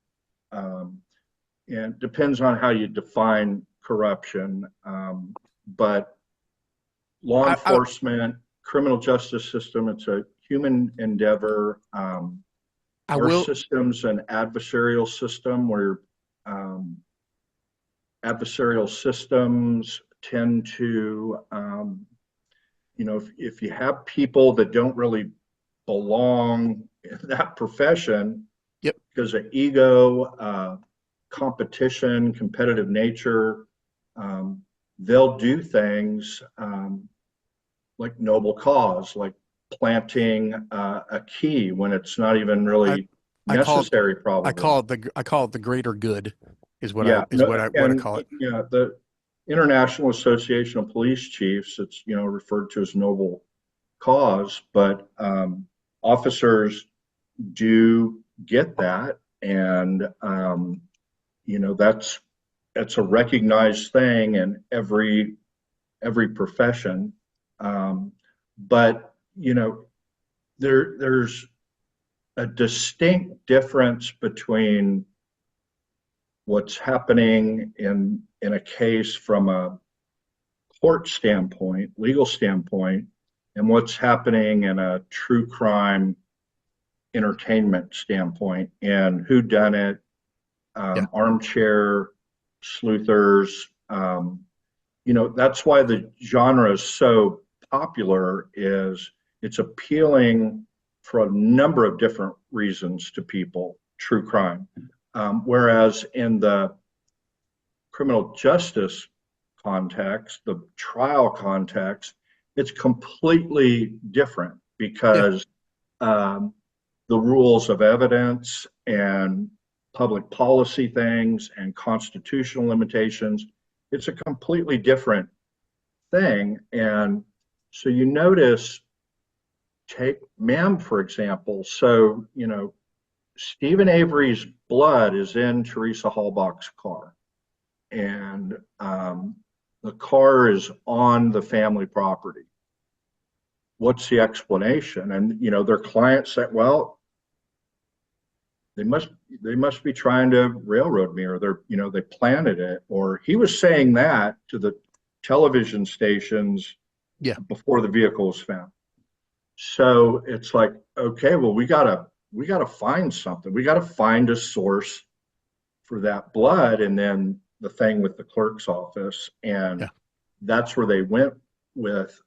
and depends on how you define corruption. But law I enforcement, criminal justice system, it's a human endeavor. I Our will. system's an adversarial system where adversarial systems tend to, you know, if you have people that don't really belong in that profession, Yep. because of ego, competition, competitive nature, they'll do things like noble cause, like planting a key when it's not even really I call it necessary, probably. I call it the greater good is what Yeah, I call it. Yeah, the International Association of Police Chiefs, it's, you know, referred to as noble cause, but officers do get that, and you know, that's a recognized thing in every profession. But you know, there's a distinct difference between what's happening in a case from a court standpoint, legal standpoint, and what's happening in a true crime entertainment standpoint, and who done it, Yeah. armchair sleuthers. You know, that's why the genre is so popular, is it's appealing for a number of different reasons to people, true crime. Whereas in the criminal justice context, the trial context, it's completely different because the rules of evidence and public policy things and constitutional limitations, it's a completely different thing. And so you notice, take Ma'am, for example. So, you know, Stephen Avery's blood is in Teresa Halbach's car, and the car is on the family property. What's the explanation? And, you know, their client said, well, they must be trying to railroad me, or they're, you know, they planted it. Or he was saying that to the television stations before the vehicle was found. So it's like, okay, well, we gotta find something. We gotta find a source for that blood. And then the thing with the clerk's office, and that's where they went with,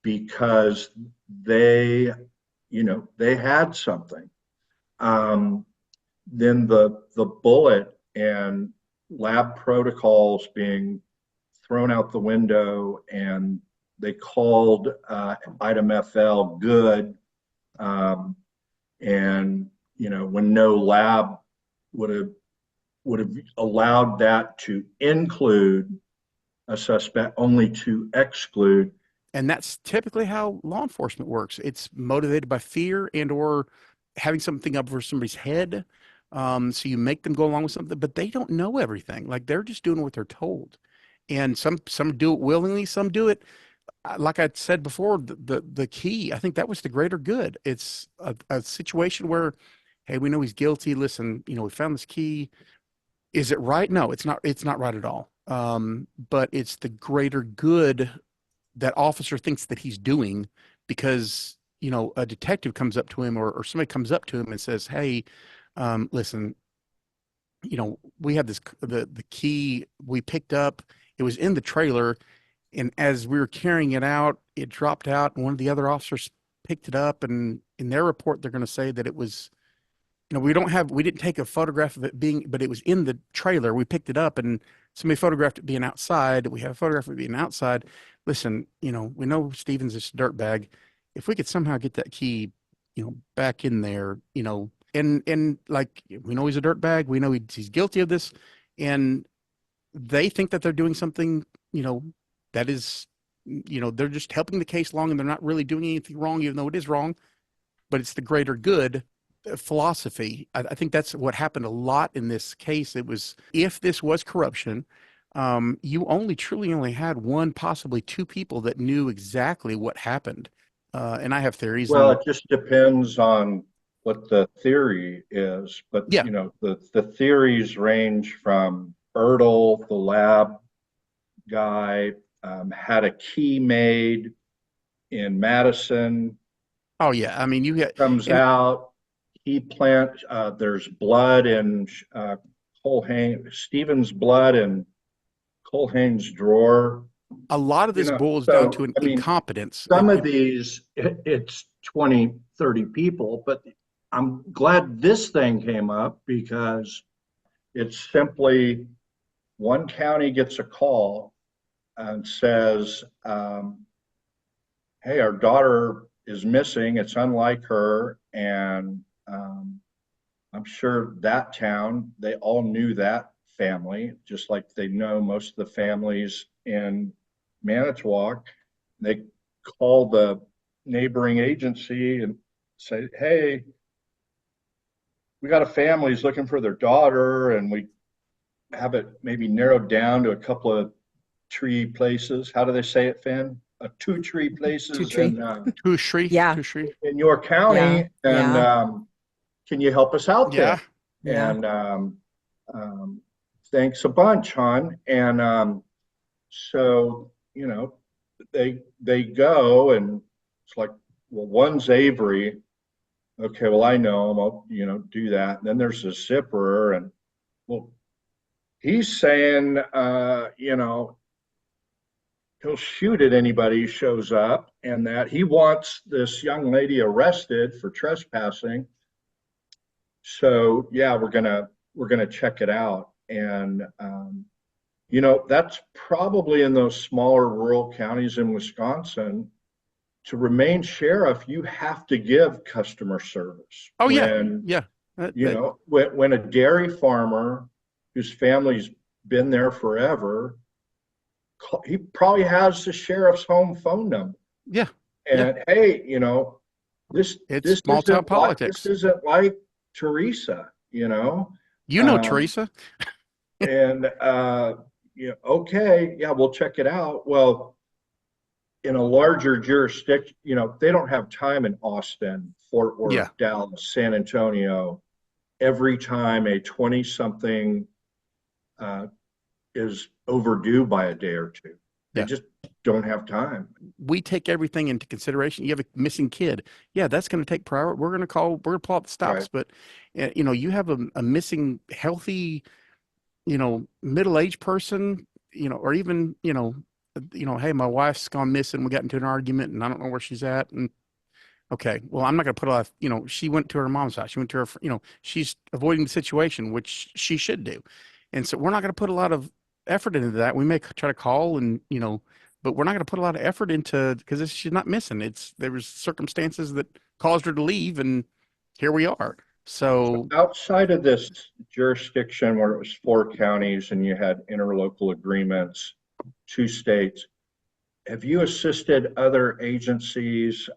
because they, you know, they had something. Then the bullet and lab protocols being thrown out the window, and they called item FL good, and you know, when no lab would have allowed that to include a suspect, only to exclude. And that's typically how law enforcement works. It's motivated by fear and or having something up over somebody's head. So you make them go along with something, but they don't know everything. Like, they're just doing what they're told. And some do it willingly, some do it like I said before, the key, I think that was the greater good. It's a situation where, hey, we know he's guilty. Listen, we found this key. Is it right? No, it's not. It's not right at all. But it's the greater good that officer thinks that he's doing because, a detective comes up to him or somebody comes up to him and says, hey, listen, we have the key we picked up. It was in the trailer. And as we were carrying it out, it dropped out and one of the other officers picked it up. And in their report, they're going to say that it was, we didn't take a photograph of it but it was in the trailer. We picked it up and somebody photographed it being outside. We have a photograph of it being outside. Listen, we know Steven's this dirtbag. If we could somehow get that key, back in there, and like, we know he's a dirtbag. We know he's guilty of this. And they think that they're doing something, that is, they're just helping the case along and they're not really doing anything wrong, even though it is wrong, but it's the greater good philosophy. I think that's what happened a lot in this case. It was, if this was corruption, you truly only had one, possibly two people that knew exactly what happened. And I have theories. Well, it just depends on what the theory is, but Yeah. The theories range from Ertl, the lab guy, had a key made in Madison. Oh yeah, I mean, Comes out. There's blood in Steven's blood in Culhane's drawer. A lot of this boils down to an incompetence. Some of these, it's 20, 30 people, but I'm glad this thing came up because it's simply one county gets a call and says, hey, our daughter is missing. It's unlike her. And I'm sure that town, they all knew that family, just like they know most of the families in Manitowoc. They call the neighboring agency and say, hey, we got a family who's looking for their daughter, and we have it maybe narrowed down to a couple of tree places. How do they say it, Finn? Two tree places in your county. Yeah. And can you help us out there? Yeah. And thanks a bunch, hon. And so, they go, and it's like, well, one's Avery. Okay, well, I know him. I'll, do that. And then there's a zipper, and well, he's saying, he'll shoot at anybody who shows up, and that he wants this young lady arrested for trespassing. So yeah, we're gonna check it out. And that's probably in those smaller rural counties in Wisconsin. To remain sheriff, you have to give customer service. Oh when, yeah. When a dairy farmer whose family's been there forever, he probably has the sheriff's home phone number. Yeah. And hey, this small town politics. This isn't like Teresa, Teresa. And okay, yeah, we'll check it out. Well, in a larger jurisdiction, they don't have time in Austin, Fort Worth, Dallas, San Antonio. Every time a 20-something is overdue by a day or two, they just don't have time. We take everything into consideration. You have a missing kid. Yeah, that's going to take priority. We're going to pull out the stops. Right. But, you have a missing, healthy, middle-aged person, or even, hey, my wife's gone missing. We got into an argument and I don't know where she's at. And okay, well, I'm not going to put a lot of, she went to her mom's house. She went to her, she's avoiding the situation, which she should do. And so we're not going to put a lot of effort into that. We may try to call and, but we're not going to put a lot of effort into, because she's not missing. There was circumstances that caused her to leave, and here we are. So outside of this jurisdiction where it was 4 counties and you had interlocal agreements, 2 states, have you assisted other agencies?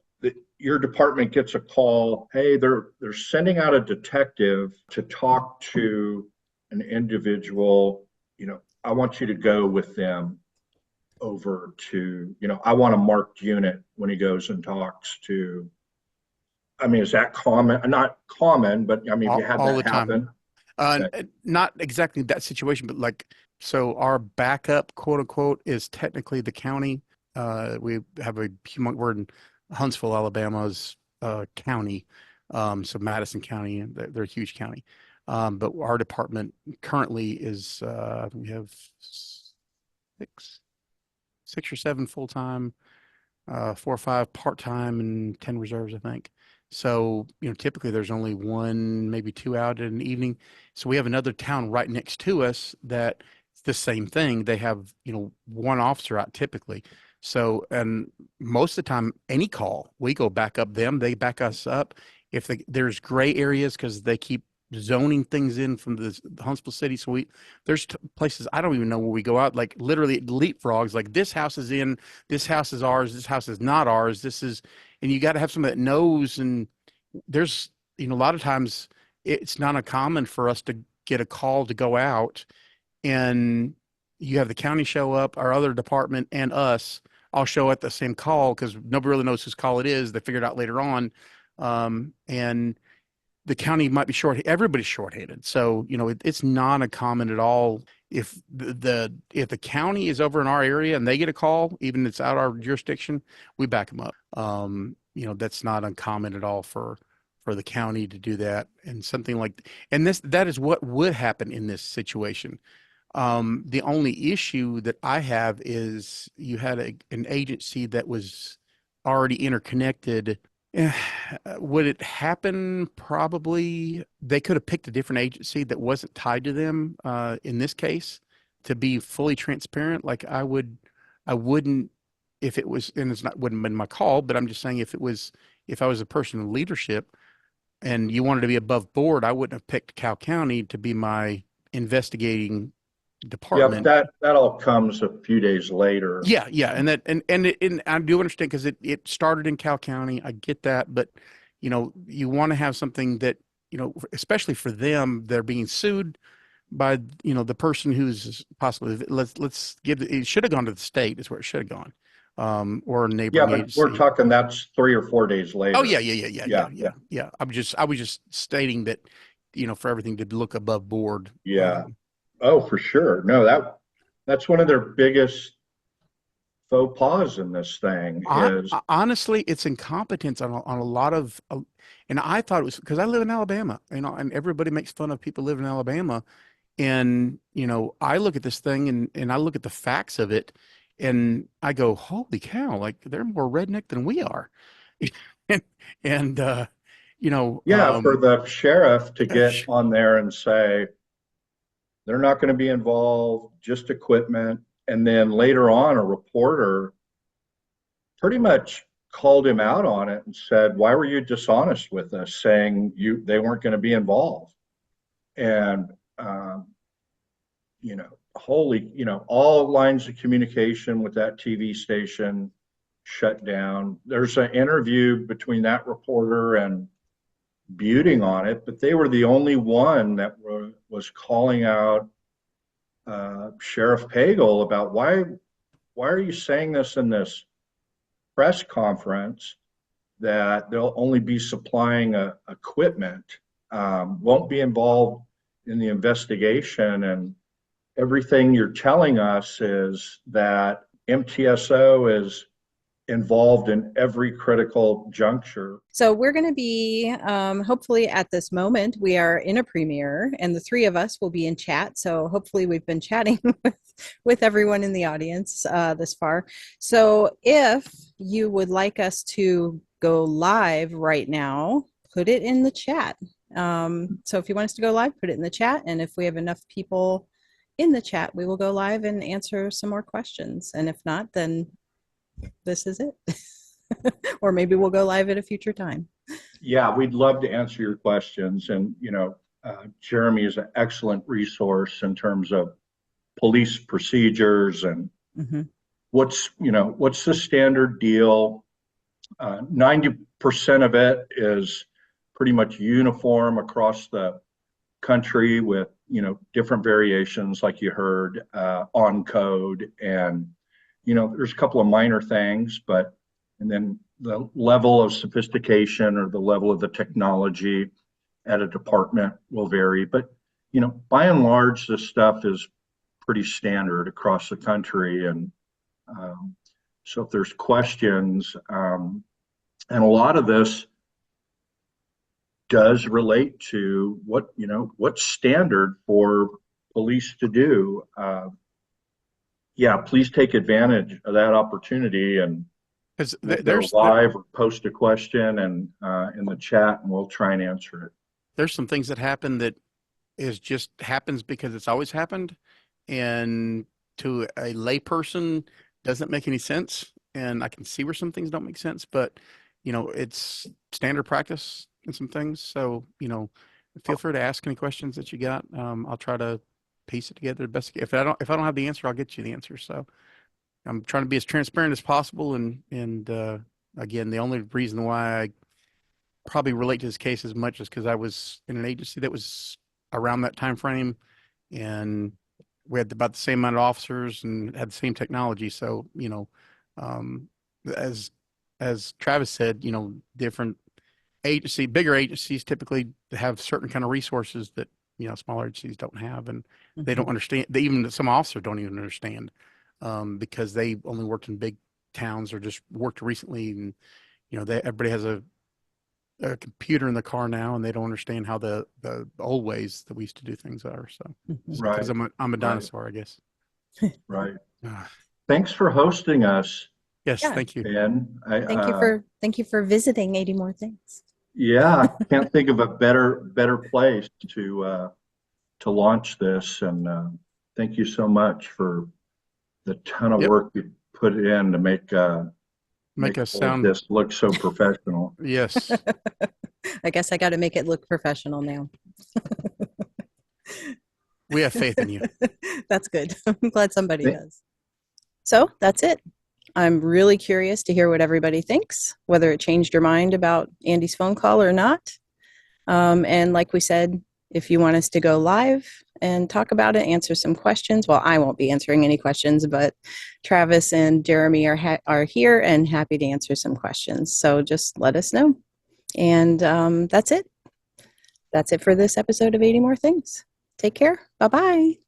Your department gets a call, hey, they're sending out a detective to talk to an individual, I want you to go with them. over to, I want a marked unit when he goes and talks to, I mean, is that common? Not common, but I mean, have you had all that the time. happen? Not exactly that situation, but like, so our backup, quote unquote, is technically the county. We have we're in Huntsville, Alabama's county. So Madison County, they're a huge county. But our department currently is, we have six or seven full-time, 4 or 5 part-time, and 10 reserves, I think. So, typically there's only 1, maybe 2 out in an evening. So we have another town right next to us that it's the same thing. They have, 1 officer out typically. So, and most of the time, any call, we go back up them, they back us up. If there's gray areas, because they keep zoning things in from the Huntsville city. So there's places I don't even know where we go out, like literally leapfrogs, like this house is in, this house is ours, this house is not ours, and you got to have somebody that knows. And there's, a lot of times it's not uncommon for us to get a call to go out, and you have the county show up, our other department, and us all show at the same call, because nobody really knows whose call it is. They figure it out later on. And the county might be everybody's shorthanded. So, it's not uncommon at all. If if the county is over in our area and they get a call, even if it's out our jurisdiction, we back them up. That's not uncommon at all for the county to do that. And something like, and that is what would happen in this situation. The only issue that I have is you had an agency that was already interconnected. Would it happen? Probably. They could have picked a different agency that wasn't tied to them, in this case, to be fully transparent. Like I wouldn't, if it was, and wouldn't have been my call, but I'm just saying if I was a person in leadership and you wanted to be above board, I wouldn't have picked Cal County to be my investigating department. Yeah, that all comes a few days later. Yeah, and I do understand, because it started in Cal County. I get that, but you want to have something that, especially for them, they're being sued by the person who's possibly, let's give it should have gone to the state, is where it should have gone, or a neighboring agency. We're talking that's 3 or 4 days later. Oh yeah. I was just stating that, for everything to look above board. Yeah. Oh, for sure. No, that's one of their biggest faux pas in this thing is honestly, it's incompetence on a lot of, and I thought it was because I live in Alabama, and everybody makes fun of people living in Alabama. And, I look at this thing and I look at the facts of it, and I go, holy cow, like they're more redneck than we are. and for the sheriff to get on there and say, they're not going to be involved, just equipment. And then later on, a reporter pretty much called him out on it and said, why were you dishonest with us, saying they weren't going to be involved? And, all lines of communication with that TV station shut down. There's an interview between that reporter and Buting on it, but they were the only one that was calling out Sheriff Pagel about why are you saying this in this press conference that they'll only be supplying equipment, won't be involved in the investigation, and everything you're telling us is that MTSO is involved in every critical juncture. So we're going to be, hopefully at this moment, we are in a premiere, and the 3 of us will be in chat. So hopefully we've been chatting with everyone in the audience this far. So if you would like us to go live right now, put it in the chat. So if you want us to go live, put it in the chat. And if we have enough people in the chat, we will go live and answer some more questions. And if not, then this is it. Or maybe we'll go live at a future time. Yeah, we'd love to answer your questions. And, Jeremy is an excellent resource in terms of police procedures and what's the standard deal. 90% of it is pretty much uniform across the country with, different variations, like you heard, on code and, there's a couple of minor things, and then the level of sophistication or the level of the technology at a department will vary. But, by and large, this stuff is pretty standard across the country. And so if there's questions, and a lot of this does relate to what's standard for police to do. Please take advantage of that opportunity and there's live or post a question and in the chat, and we'll try and answer it. There's some things that happen that is just happens because it's always happened, and to a layperson doesn't make any sense. And I can see where some things don't make sense, but it's standard practice in some things. So feel free to ask any questions that you got. I'll try to piece it together the best. If I don't have the answer, I'll get you the answer. So I'm trying to be as transparent as possible. And again, the only reason why I probably relate to this case as much is because I was in an agency that was around that time frame, and we had about the same amount of officers and had the same technology. So as Travis said, different bigger agencies typically have certain kind of resources that smaller agencies don't have, and they don't understand. Even some officers don't even understand because they only worked in big towns or just worked recently, and everybody has a computer in the car now, and they don't understand how the old ways that we used to do things are. So, right, because I'm a dinosaur, right. I guess. Right. Thanks for hosting us. Yes, Yeah. thank you. Ben, Thank you for visiting 80 More Things. Yeah, I can't think of a better place to launch this, and thank you so much for the ton of work you put in to make us sound this look so professional. Yes. I guess I got to make it look professional now. We have faith in you. That's good. I'm glad somebody does. So that's it. I'm really curious to hear what everybody thinks, whether it changed your mind about Andy's phone call or not. And like we said, if you want us to go live and talk about it, answer some questions. Well, I won't be answering any questions, but Travis and Jeremy are here and happy to answer some questions. So just let us know. And that's it. That's it for this episode of 80 More Things. Take care. Bye-bye.